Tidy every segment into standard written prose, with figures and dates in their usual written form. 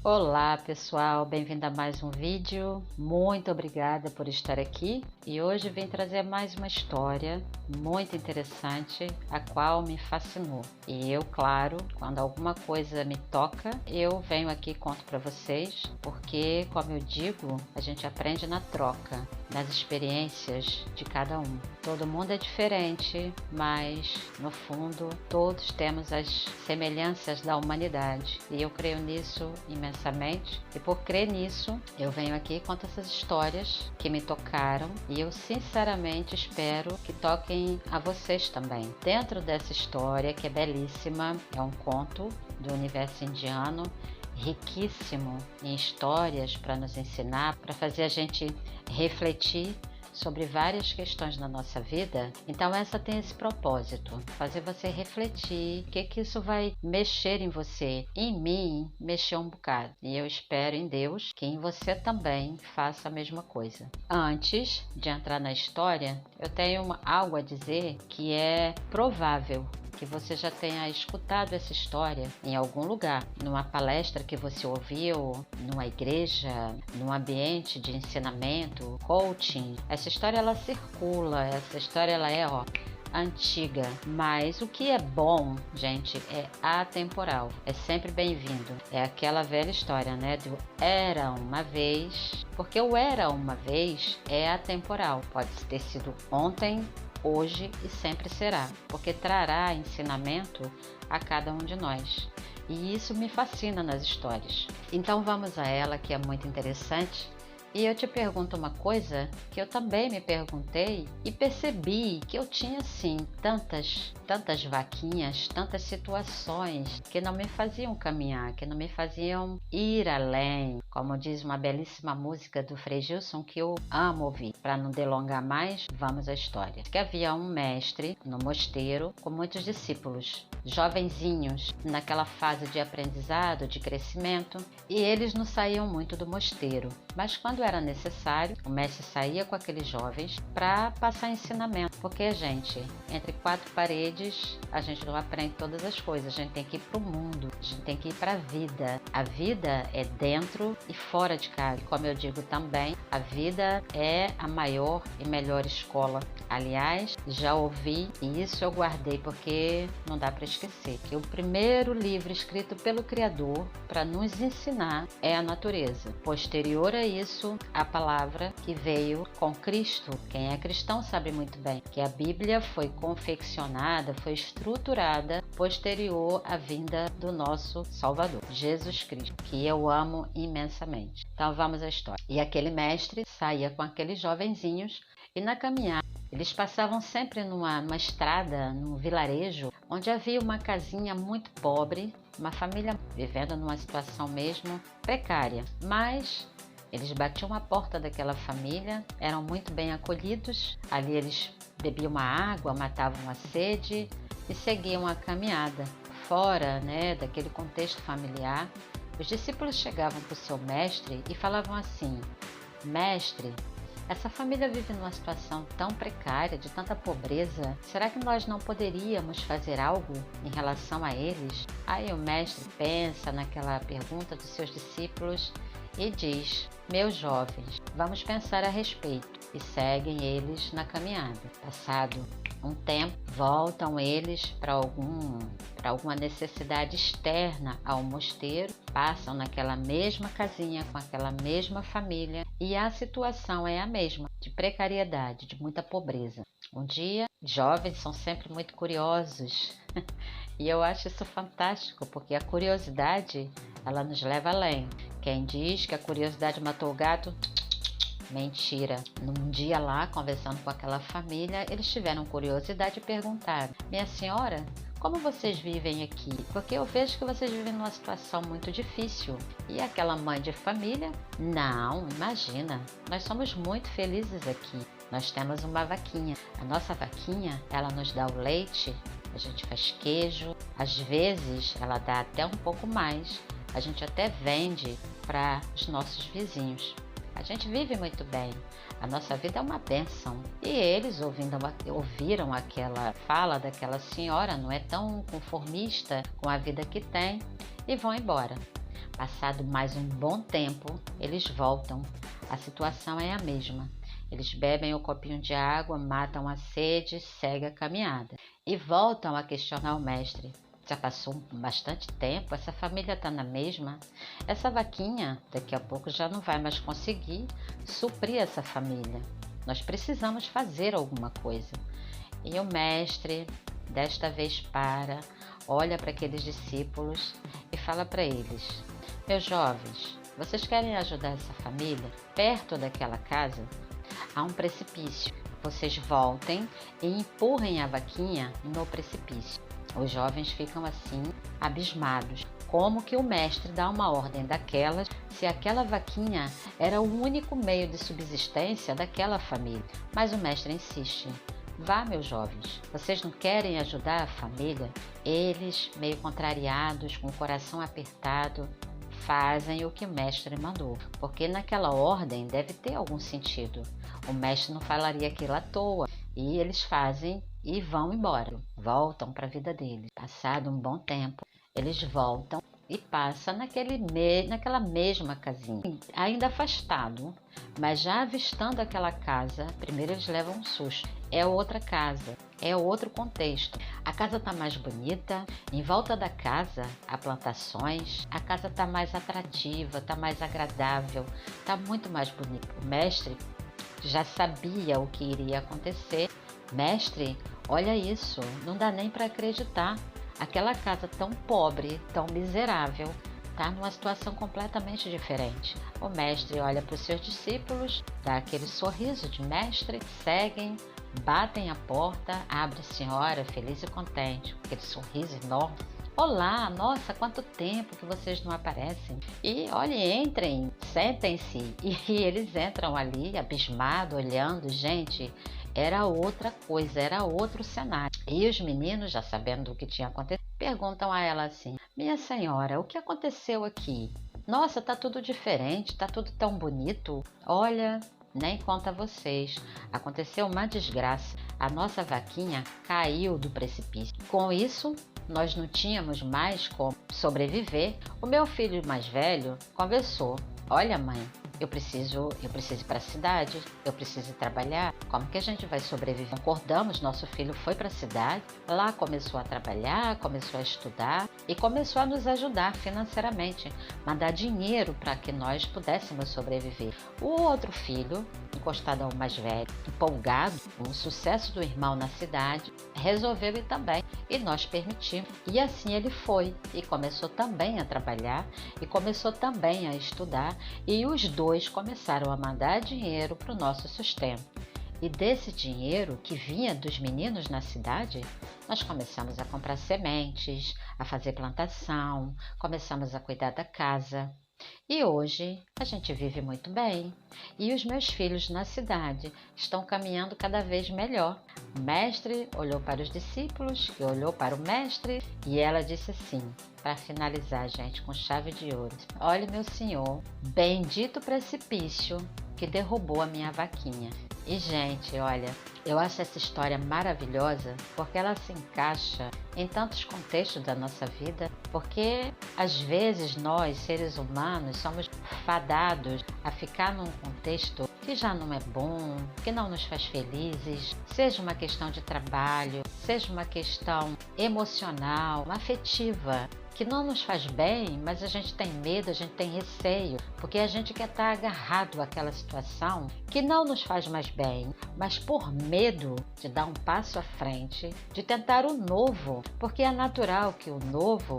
Olá pessoal, bem-vindo a mais um vídeo. Muito obrigada por estar aqui e hoje vim trazer mais uma história muito interessante, a qual me fascinou. E eu, claro, quando alguma coisa me toca, eu venho aqui e conto para vocês, porque, como eu digo, a gente aprende na troca, nas experiências de cada um. Todo mundo é diferente, mas no fundo todos temos as semelhanças da humanidade e eu creio nisso imensamente, e por crer nisso eu venho aqui e conto essas histórias que me tocaram e eu sinceramente espero que toquem a vocês também. Dentro dessa história, que é belíssima, é um conto do universo indiano, riquíssimo em histórias para nos ensinar, para fazer a gente refletir sobre várias questões da nossa vida. Então essa tem esse propósito, fazer você refletir o que isso vai mexer em você. Em mim mexeu um bocado e eu espero em Deus que em você também faça a mesma coisa. Antes de entrar na história, eu tenho algo a dizer que é provável que você já tenha escutado essa história em algum lugar, numa palestra que você ouviu, numa igreja, num ambiente de ensinamento, coaching. Essa história ela circula, essa história ela é antiga, mas o que é bom, gente, é atemporal, é sempre bem-vindo. É aquela velha história, né, do era uma vez, porque o era uma vez é atemporal, pode ter sido ontem, hoje e sempre será, porque trará ensinamento a cada um de nós. E isso me fascina nas histórias. Então vamos a ela, que é muito interessante. E eu te pergunto uma coisa que eu também me perguntei e percebi que eu tinha sim tantas vaquinhas, tantas situações que não me faziam caminhar, que não me faziam ir além. Como diz uma belíssima música do Frei Gilson que eu amo ouvir. Para não delongar mais, vamos à história. Que havia um mestre no mosteiro com muitos discípulos, jovenzinhos, naquela fase de aprendizado, de crescimento, e eles não saíam muito do mosteiro. Mas quando era necessário, o mestre saía com aqueles jovens para passar ensinamento. Porque, gente, entre quatro paredes, a gente não aprende todas as coisas. A gente tem que ir para o mundo, a gente tem que ir para a vida. A vida é dentro e fora de casa. Como eu digo também, a vida é a maior e melhor escola. Aliás, já ouvi, e isso eu guardei porque não dá para esquecer, que o primeiro livro escrito pelo Criador para nos ensinar é a natureza. Posterior a isso, a palavra que veio com Cristo. Quem é cristão sabe muito bem que a Bíblia foi confeccionada, foi estruturada posterior à vinda do nosso Salvador, Jesus Cristo, que eu amo imensamente. Então vamos à história. E aquele mestre saía com aqueles jovenzinhos e na caminhada eles passavam sempre numa estrada, num vilarejo, onde havia uma casinha muito pobre, uma família vivendo numa situação mesmo precária. Mas eles batiam a porta daquela família, eram muito bem acolhidos. Ali eles bebiam uma água, matavam a sede e seguiam a caminhada. Fora, daquele contexto familiar, os discípulos chegavam para o seu mestre e falavam assim: mestre, essa família vive numa situação tão precária, de tanta pobreza, será que nós não poderíamos fazer algo em relação a eles? Aí o mestre pensa naquela pergunta dos seus discípulos e diz: meus jovens, vamos pensar a respeito. E seguem eles na caminhada. Passado um tempo, voltam eles para alguma necessidade externa ao mosteiro, passam naquela mesma casinha com aquela mesma família e a situação é a mesma, de precariedade, de muita pobreza. Um dia, jovens são sempre muito curiosos e eu acho isso fantástico, porque a curiosidade, ela nos leva além. Quem diz que a curiosidade matou o gato, mentira. Num dia lá, conversando com aquela família, eles tiveram curiosidade e perguntaram: minha senhora, como vocês vivem aqui? Porque eu vejo que vocês vivem numa situação muito difícil. E aquela mãe de família: não, imagina, nós somos muito felizes aqui. Nós temos uma vaquinha. A nossa vaquinha, ela nos dá o leite, a gente faz queijo, às vezes ela dá até um pouco mais. A gente até vende para os nossos vizinhos. A gente vive muito bem, a nossa vida é uma bênção. E eles ouviram aquela fala daquela senhora, não é tão conformista com a vida que tem, e vão embora. Passado mais um bom tempo, eles voltam. A situação é a mesma. Eles bebem o copinho de água, matam a sede, seguem a caminhada. E voltam a questionar o mestre. Já passou bastante tempo, essa família está na mesma. Essa vaquinha daqui a pouco já não vai mais conseguir suprir essa família. Nós precisamos fazer alguma coisa. E o mestre, desta vez olha para aqueles discípulos e fala para eles: meus jovens, vocês querem ajudar essa família? Perto daquela casa há um precipício. Vocês voltem e empurrem a vaquinha no precipício. Os jovens ficam assim, abismados. Como que o mestre dá uma ordem daquelas se aquela vaquinha era o único meio de subsistência daquela família? Mas o mestre insiste. Vá, meus jovens, vocês não querem ajudar a família? Eles, meio contrariados, com o coração apertado, fazem o que o mestre mandou, porque naquela ordem deve ter algum sentido. O mestre não falaria aquilo à toa, e eles fazem e vão embora, voltam para a vida deles. Passado um bom tempo, eles voltam e passam naquela mesma casinha, ainda afastado, mas já avistando aquela casa. Primeiro eles levam um susto, é outra casa, é outro contexto. A casa está mais bonita, em volta da casa há plantações, a casa está mais atrativa, está mais agradável, está muito mais bonita. O mestre já sabia o que iria acontecer. Mestre, olha isso, não dá nem para acreditar. Aquela casa tão pobre, tão miserável, está numa situação completamente diferente. O mestre olha para os seus discípulos, dá aquele sorriso de mestre, seguem, batem a porta, abre a senhora, feliz e contente, aquele sorriso enorme. Olá, nossa, quanto tempo que vocês não aparecem. E olha, entrem, sentem-se. E eles entram ali, abismados, olhando. Gente, era outra coisa, era outro cenário. E os meninos, já sabendo do que tinha acontecido, perguntam a ela assim: minha senhora, o que aconteceu aqui? Nossa, tá tudo diferente, tá tudo tão bonito. Olha, nem conta a vocês, aconteceu uma desgraça. A nossa vaquinha caiu do precipício. Com isso, nós não tínhamos mais como sobreviver. O meu filho mais velho conversou: olha, mãe, eu preciso ir para a cidade, eu preciso ir trabalhar. Como que a gente vai sobreviver? Concordamos, nosso filho foi para a cidade, lá começou a trabalhar, começou a estudar e começou a nos ajudar financeiramente, mandar dinheiro para que nós pudéssemos sobreviver. O outro filho, encostado ao mais velho, empolgado com o sucesso do irmão na cidade, resolveu ir também e nós permitimos. E assim ele foi e começou também a trabalhar e começou também a estudar, e os dois começaram a mandar dinheiro para o nosso sustento. E desse dinheiro que vinha dos meninos na cidade, nós começamos a comprar sementes, a fazer plantação, começamos a cuidar da casa. E hoje a gente vive muito bem. E os meus filhos na cidade estão caminhando cada vez melhor. O mestre olhou para os discípulos, que olhou para o mestre, e ela disse assim, para finalizar, gente, com chave de ouro: olhe, meu senhor, bendito precipício que derrubou a minha vaquinha. E, gente, olha, eu acho essa história maravilhosa porque ela se encaixa em tantos contextos da nossa vida, porque às vezes nós, seres humanos, somos fadados a ficar num contexto que já não é bom, que não nos faz felizes, seja uma questão de trabalho, seja uma questão emocional, afetiva, que não nos faz bem, mas a gente tem medo, a gente tem receio, porque a gente quer estar agarrado àquela situação que não nos faz mais bem, mas por medo de dar um passo à frente, de tentar o novo, porque é natural que o novo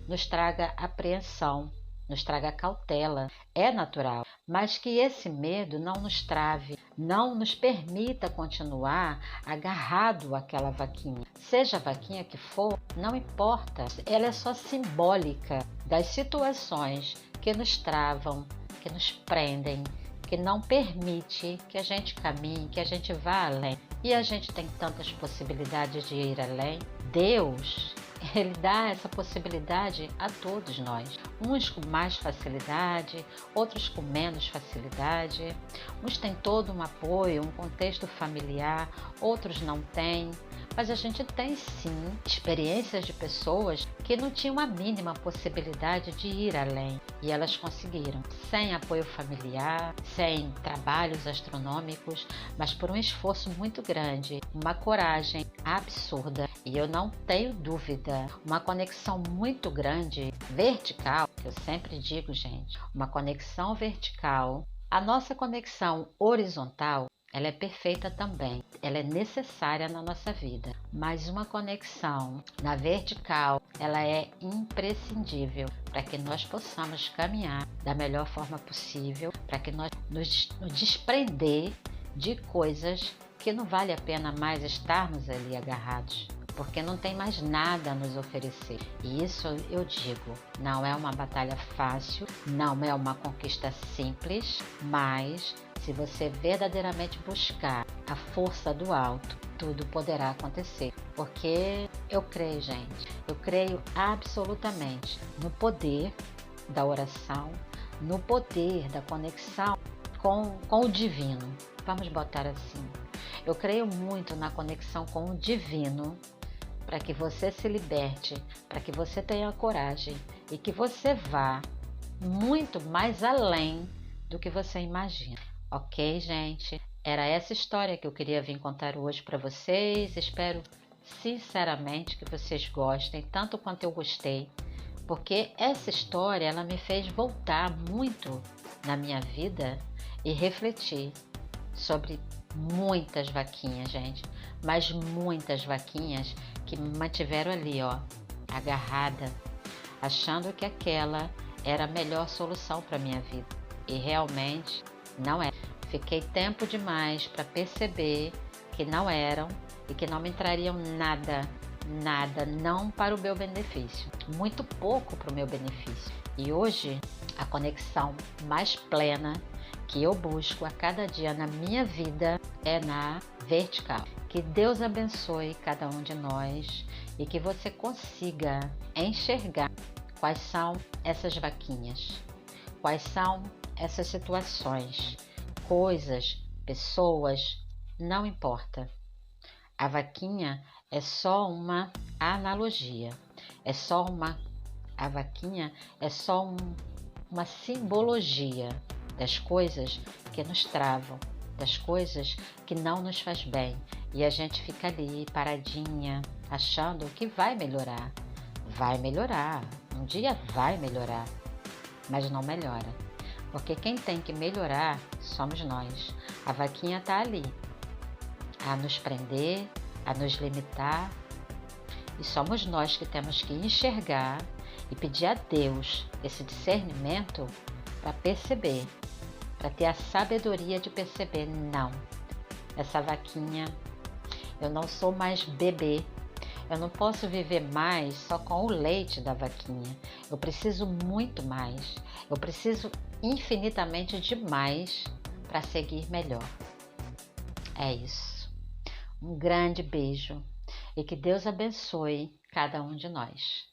nos traga apreensão, nos traga cautela, é natural, mas que esse medo não nos trave, não nos permita continuar agarrado àquela vaquinha. Seja a vaquinha que for, não importa, ela é só simbólica das situações que nos travam, que nos prendem, que não permite que a gente caminhe, que a gente vá além. E a gente tem tantas possibilidades de ir além. Deus, Ele dá essa possibilidade a todos nós, uns com mais facilidade, outros com menos facilidade, uns têm todo um apoio, um contexto familiar, outros não têm, Mas a gente tem sim experiências de pessoas que não tinham a mínima possibilidade de ir além e elas conseguiram, sem apoio familiar, sem trabalhos astronômicos, mas por um esforço muito grande, uma coragem absurda e eu não tenho dúvida, uma conexão muito grande, vertical, que eu sempre digo, gente, uma conexão vertical. A nossa conexão horizontal, ela é perfeita também, ela é necessária na nossa vida, mas uma conexão na vertical, ela é imprescindível para que nós possamos caminhar da melhor forma possível, para que nós nos desprender de coisas que não vale a pena mais estarmos ali agarrados, porque não tem mais nada a nos oferecer. E isso eu digo, não é uma batalha fácil, não é uma conquista simples, mas se você verdadeiramente buscar a força do alto, tudo poderá acontecer. Porque eu creio, gente, eu creio absolutamente no poder da oração, no poder da conexão com o divino. Vamos botar assim. Eu creio muito na conexão com o divino, para que você se liberte, para que você tenha coragem e que você vá muito mais além do que você imagina. Ok, gente? Era essa história que eu queria vir contar hoje para vocês. Espero sinceramente que vocês gostem, tanto quanto eu gostei, porque essa história ela me fez voltar muito na minha vida e refletir sobre muitas vaquinhas, gente, mas muitas vaquinhas que me mantiveram ali, ó, agarrada, achando que aquela era a melhor solução para minha vida. E realmente não é. Fiquei tempo demais para perceber que não eram e que não me trariam nada, não para o meu benefício, muito pouco para o meu benefício. E hoje, a conexão mais plena que eu busco a cada dia na minha vida é na vertical. Que Deus abençoe cada um de nós e que você consiga enxergar quais são essas vaquinhas, quais são essas situações, coisas, pessoas, não importa. A vaquinha é só uma analogia, a vaquinha é só uma simbologia das coisas que nos travam, das coisas que não nos faz bem e a gente fica ali paradinha achando que vai melhorar, um dia vai melhorar, mas não melhora, porque quem tem que melhorar somos nós. A vaquinha está ali a nos prender, a nos limitar e somos nós que temos que enxergar e pedir a Deus esse discernimento para perceber, para ter a sabedoria de perceber, não, essa vaquinha, eu não sou mais bebê, eu não posso viver mais só com o leite da vaquinha, eu preciso muito mais, eu preciso infinitamente demais para seguir melhor. É isso, um grande beijo e que Deus abençoe cada um de nós.